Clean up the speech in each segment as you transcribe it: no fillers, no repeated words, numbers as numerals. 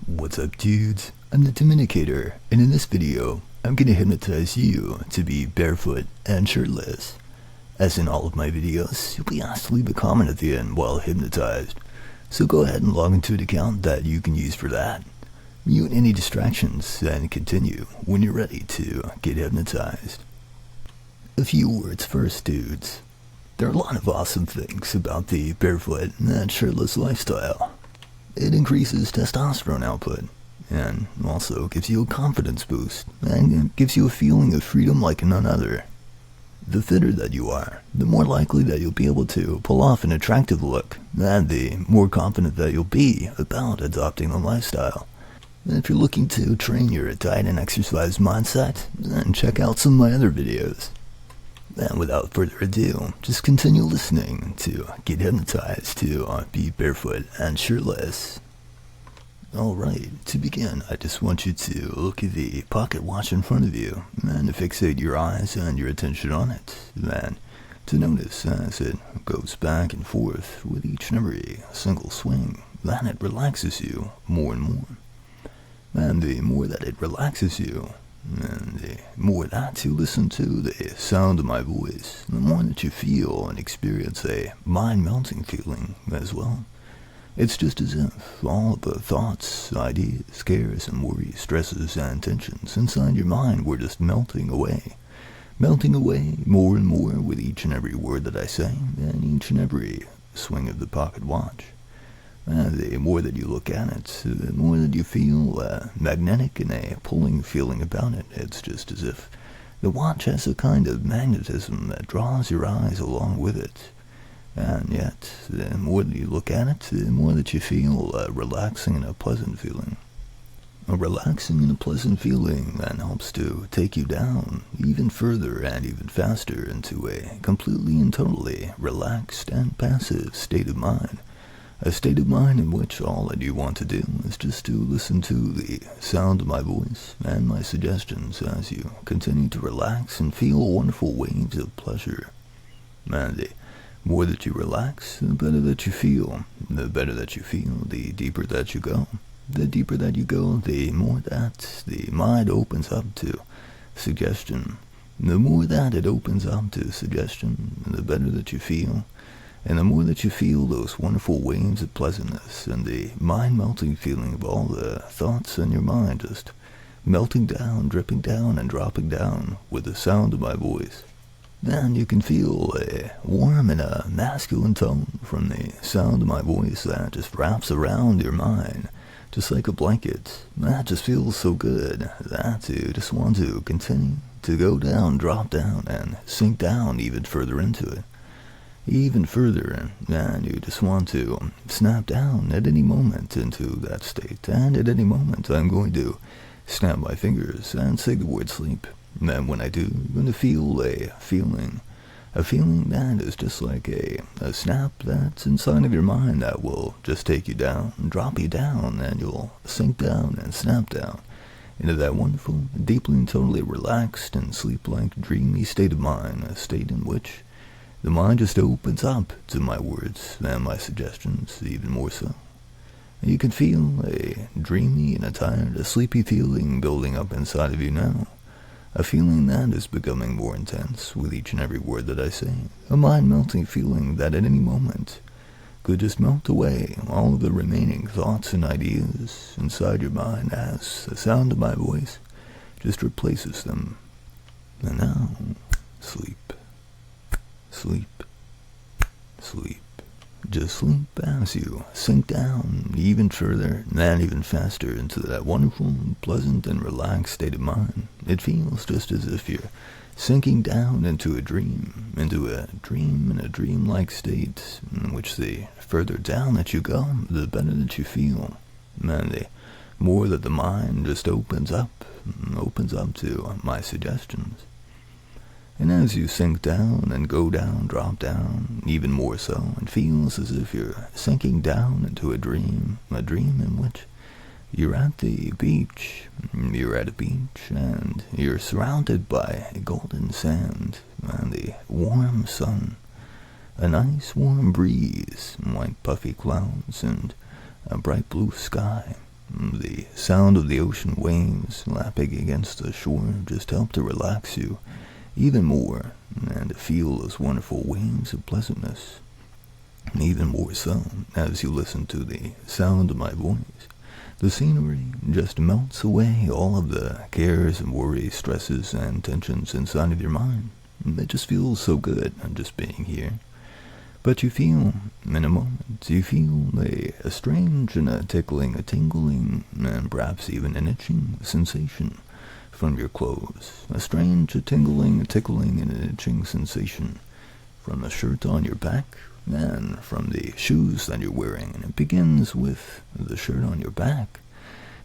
What's up, dudes? I'm the Dominicator, and in this video, I'm gonna hypnotize you to be barefoot and shirtless. As in all of my videos, you'll be asked to leave a comment at the end while hypnotized, so go ahead and log into an account that you can use for that. Mute any distractions and continue when you're ready to get hypnotized. A few words first, dudes. There are a lot of awesome things about the barefoot and shirtless lifestyle. It increases testosterone output, and also gives you a confidence boost, and gives you a feeling of freedom like none other. The fitter that you are, the more likely that you'll be able to pull off an attractive look, and the more confident that you'll be about adopting the lifestyle. If you're looking to train your diet and exercise mindset, then check out some of my other videos. And without further ado, just continue listening to get hypnotized to be barefoot and shirtless. Alright, to begin, I just want you to look at the pocket watch in front of you, and to fixate your eyes and your attention on it, and to notice as it goes back and forth with each and every single swing, that it relaxes you more and more. And the more that it relaxes you, and the more that you listen to the sound of my voice, the more that you feel and experience a mind-melting feeling as well. It's just as if all of the thoughts, ideas, cares, and worries, stresses, and tensions inside your mind were just melting away more and more with each and every word that I say, and each and every swing of the pocket watch. The more that you look at it, the more that you feel magnetic and a pulling feeling about it. It's just as if the watch has a kind of magnetism that draws your eyes along with it. And yet, the more that you look at it, the more that you feel relaxing and a pleasant feeling. A relaxing and a pleasant feeling that helps to take you down even further and even faster into a completely and totally relaxed and passive state of mind. A state of mind in which all that you want to do is just to listen to the sound of my voice and my suggestions as you continue to relax and feel wonderful waves of pleasure. And the more that you relax, the better that you feel. The better that you feel, the deeper that you go. The deeper that you go, the more that the mind opens up to suggestion. The more that it opens up to suggestion, the better that you feel. And the more that you feel those wonderful waves of pleasantness and the mind-melting feeling of all the thoughts in your mind just melting down, dripping down, and dropping down with the sound of my voice, then you can feel a warm and a masculine tone from the sound of my voice that just wraps around your mind, just like a blanket. That just feels so good that you just want to continue to go down, drop down, and sink down even further into it. Even further, and you just want to snap down at any moment into that state, and at any moment I'm going to snap my fingers and say the word sleep. And when I do, you're going to feel a feeling that is just like a snap that's inside of your mind that will just take you down, drop you down, and you'll sink down and snap down into that wonderful, deeply and totally relaxed and sleep-like, dreamy state of mind, a state in which the mind just opens up to my words and my suggestions even more so. And you can feel a dreamy and a tired, a sleepy feeling building up inside of you now. A feeling that is becoming more intense with each and every word that I say. A mind-melting feeling that at any moment could just melt away all of the remaining thoughts and ideas inside your mind as the sound of my voice just replaces them. And now, sleep. Sleep, sleep, just sleep as you sink down even further and even faster into that wonderful, pleasant, and relaxed state of mind. It feels just as if you're sinking down into a dream and a dreamlike state in which the further down that you go, the better that you feel. And the more that the mind just opens up to my suggestions. And as you sink down and go down, drop down, even more so, it feels as if you're sinking down into a dream in which you're at the beach. You're at a beach, and you're surrounded by golden sand and the warm sun, a nice warm breeze, white puffy clouds, and a bright blue sky. The sound of the ocean waves lapping against the shore just help to relax you even more and to feel those wonderful waves of pleasantness. Even more so as you listen to the sound of my voice. The scenery just melts away all of the cares and worries, stresses, and tensions inside of your mind. It just feels so good just being here. But you feel, in a moment, you feel a strange and a tickling, a tingling, and perhaps even an itching sensation from your clothes. A strange, a tingling, a tickling, and an itching sensation from the shirt on your back and from the shoes that you're wearing. And it begins with the shirt on your back.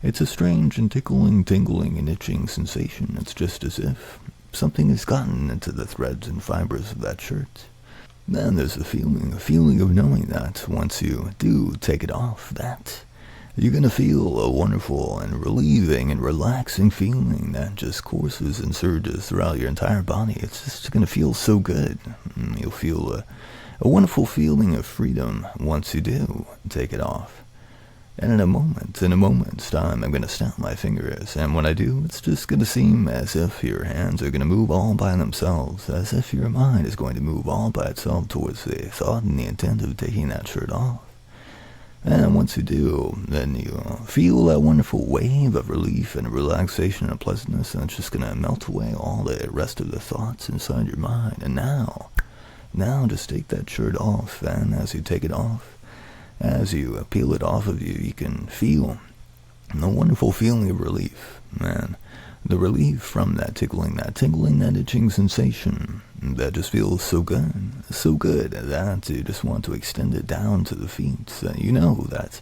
It's a strange and tickling, tingling, and itching sensation. It's just as if something has gotten into the threads and fibers of that shirt. Then there's a feeling of knowing that once you do take it off, that you're going to feel a wonderful and relieving and relaxing feeling that just courses and surges throughout your entire body. It's just going to feel so good. You'll feel a wonderful feeling of freedom once you do take it off. And in a moment's time, I'm going to snap my fingers, and when I do, it's just going to seem as if your hands are going to move all by themselves, as if your mind is going to move all by itself towards the thought and the intent of taking that shirt off. And once you do, then you feel that wonderful wave of relief and relaxation and pleasantness, and it's just going to melt away all the rest of the thoughts inside your mind. And now just take that shirt off, and as you take it off, as you peel it off of you, you can feel a wonderful feeling of relief, man. The relief from that tickling, that tingling, that itching sensation, that just feels so good that you just want to extend it down to the feet. You know that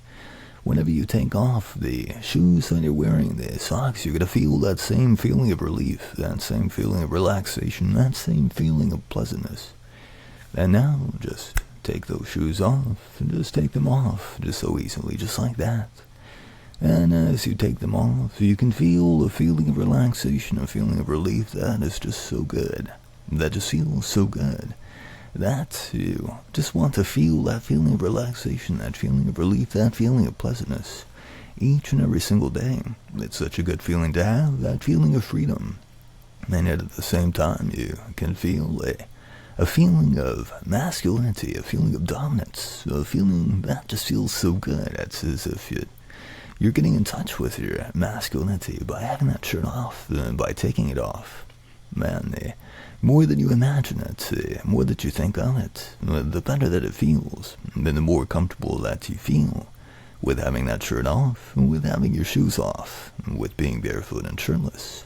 whenever you take off the shoes that you're wearing, the socks, you're going to feel that same feeling of relief, that same feeling of relaxation, that same feeling of pleasantness. And now, just take those shoes off, and just take them off, just so easily, just like that. And as you take them off, you can feel a feeling of relaxation, a feeling of relief that is just so good, that just feels so good, that you just want to feel that feeling of relaxation, that feeling of relief, that feeling of pleasantness, each and every single day. It's such a good feeling to have, that feeling of freedom. And yet at the same time, you can feel a feeling of masculinity, a feeling of dominance, a feeling that just feels so good. It's as if you're getting in touch with your masculinity by having that shirt off, by taking it off. Man, the more that you imagine it, the more that you think of it, the better that it feels, and the more comfortable that you feel with having that shirt off, with having your shoes off, with being barefoot and shirtless.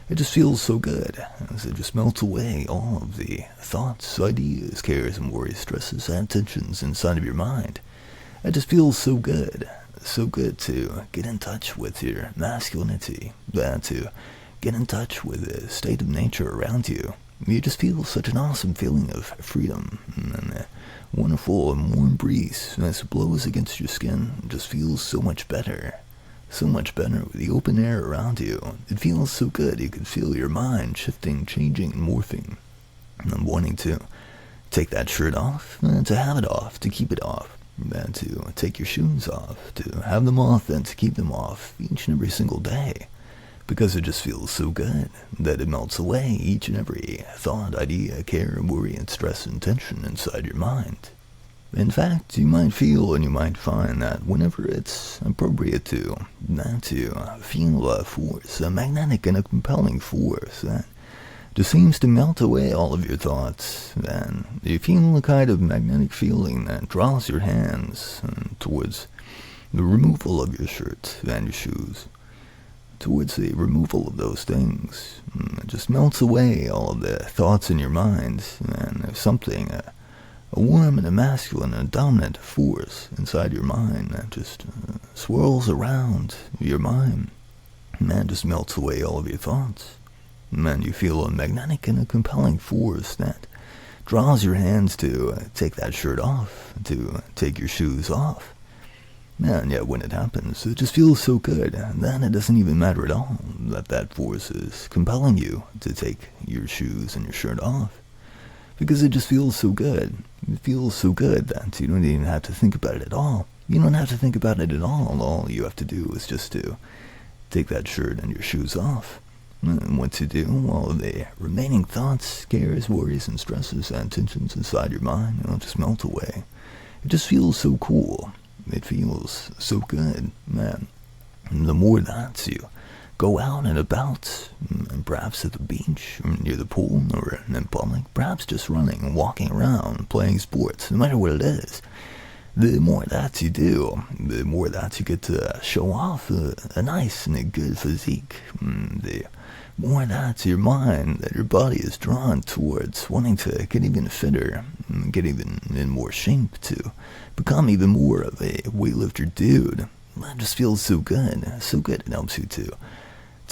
It just feels so good, as it just melts away all of the thoughts, ideas, cares, and worries, stresses, and tensions inside of your mind. It just feels so good to get in touch with your masculinity, to get in touch with the state of nature around you. You just feel such an awesome feeling of freedom, and a wonderful and warm breeze as it blows against your skin. It just feels so much better. So much better with the open air around you. It feels so good. You can feel your mind shifting, changing, and morphing. And wanting to take that shirt off, and to have it off, to keep it off. And to take your shoes off, to have them off, and to keep them off each and every single day. Because it just feels so good that it melts away each and every thought, idea, care, worry, and stress and tension inside your mind. In fact, you might feel and you might find that whenever it's appropriate to feel a force, a magnetic and a compelling force that just seems to melt away all of your thoughts, then you feel a kind of magnetic feeling that draws your hands towards the removal of your shirt and your shoes, towards the removal of those things. It just melts away all of the thoughts in your mind, and there's something, a warm and a masculine and a dominant force inside your mind that just swirls around your mind, and that just melts away all of your thoughts. And you feel a magnetic and a compelling force that draws your hands to take that shirt off, to take your shoes off. And yet when it happens, it just feels so good that it doesn't even matter at all that force is compelling you to take your shoes and your shirt off. Because it just feels so good. It feels so good that you don't even have to think about it at all. You don't have to think about it at all. All you have to do is just to take that shirt and your shoes off. And once you do, all of the remaining thoughts, cares, worries, and stresses and tensions inside your mind, just melt away. It just feels so cool. It feels so good, man. And the more that you go out and about, and perhaps at the beach, or near the pool, or in public, perhaps just running, walking around, playing sports, no matter what it is, the more that you do, the more that you get to show off a nice and a good physique. The more that your mind, that your body is drawn towards wanting to get even fitter, get even in more shape, to become even more of a weightlifter dude. That just feels so good. So good. It helps you to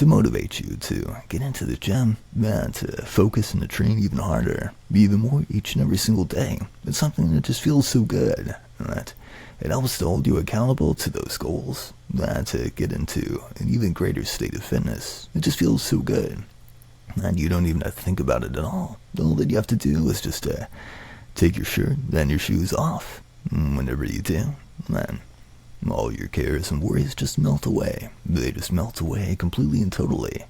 motivate you to get into the gym, man, to focus and to train even harder, be even more each and every single day. It's something that just feels so good. That it helps to hold you accountable to those goals, to get into an even greater state of fitness. It just feels so good. And you don't even have to think about it at all. All that you have to do is just take your shirt and your shoes off. Whenever you do, man, all your cares and worries just melt away. They just melt away completely and totally.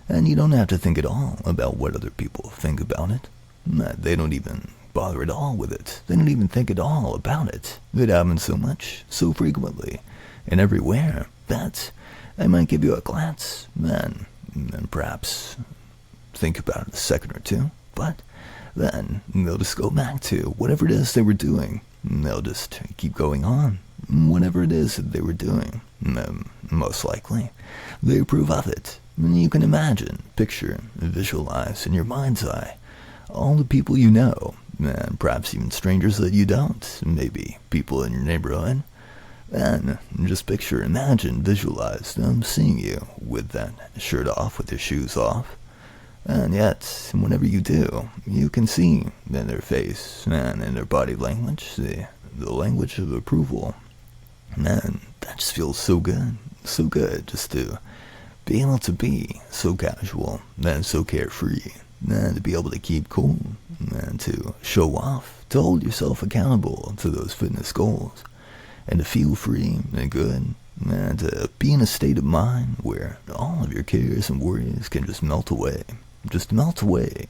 And you don't have to think at all about what other people think about it. They don't even bother at all with it. They don't even think at all about it. It happens so much, so frequently, and everywhere, that I might give you a glance, and perhaps think about it a second or two, but then they'll just go back to whatever it is they were doing. They'll just keep going on, whatever it is that they were doing. Most likely, they approve of it. And you can imagine, picture, visualize in your mind's eye all the people you know, and perhaps even strangers that you don't, maybe people in your neighborhood, and just picture, imagine, visualize them seeing you with that shirt off, with your shoes off. And yet, whenever you do, you can see in their face and in their body language, the language of approval. Man, that just feels so good just to be able to be so casual and so carefree, and to be able to keep cool, and to show off, to hold yourself accountable to those fitness goals, and to feel free and good, and to be in a state of mind where all of your cares and worries can just melt away. Just melt away.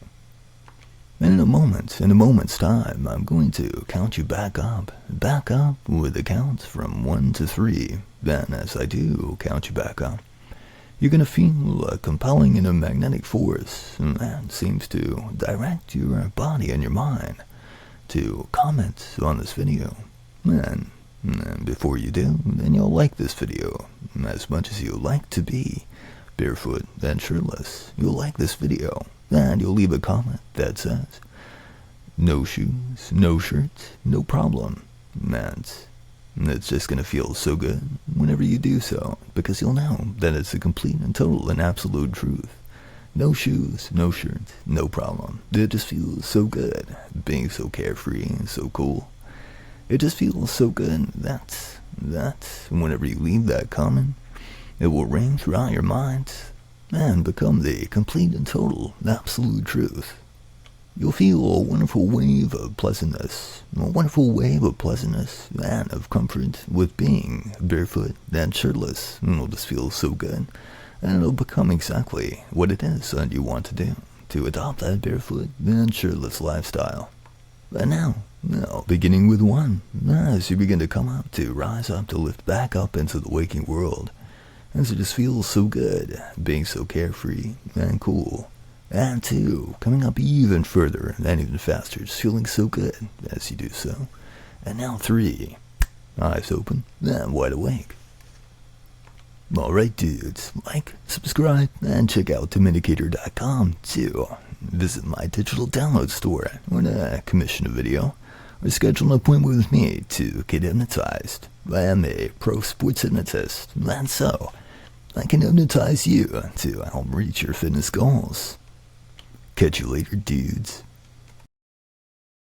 And in a moment's time, I'm going to count you back up with a count from 1 to 3. Then, as I do count you back up, you're going to feel a compelling and a magnetic force that seems to direct your body and your mind to comment on this video. And before you do, then you'll like this video as much as you like to be barefoot and shirtless. You'll like this video, and you'll leave a comment that says, "No shoes, no shirt, no problem." And it's just going to feel so good whenever you do so, because you'll know that it's a complete and total and absolute truth. No shoes, no shirt, no problem. It just feels so good, being so carefree and so cool. It just feels so good that whenever you leave that comment, it will ring throughout your mind and become the complete and total absolute truth. You'll feel a wonderful wave of pleasantness and of comfort with being barefoot and shirtless. And it'll just feel so good, and it'll become exactly what it is that you want to do, to adopt that barefoot and shirtless lifestyle. And now, beginning with 1, as you begin to come up, to rise up, to lift back up into the waking world, as it just feels so good, being so carefree and cool. And 2, coming up even further and even faster, just feeling so good as you do so. And now 3, eyes open and wide awake. Alright dudes, like, subscribe, and check out Dominicator.com to visit my digital download store, or to commission a video, or schedule an appointment with me to get hypnotized. I am a pro sports hypnotist, and so I can hypnotize you to help reach your fitness goals. Catch you later, dudes.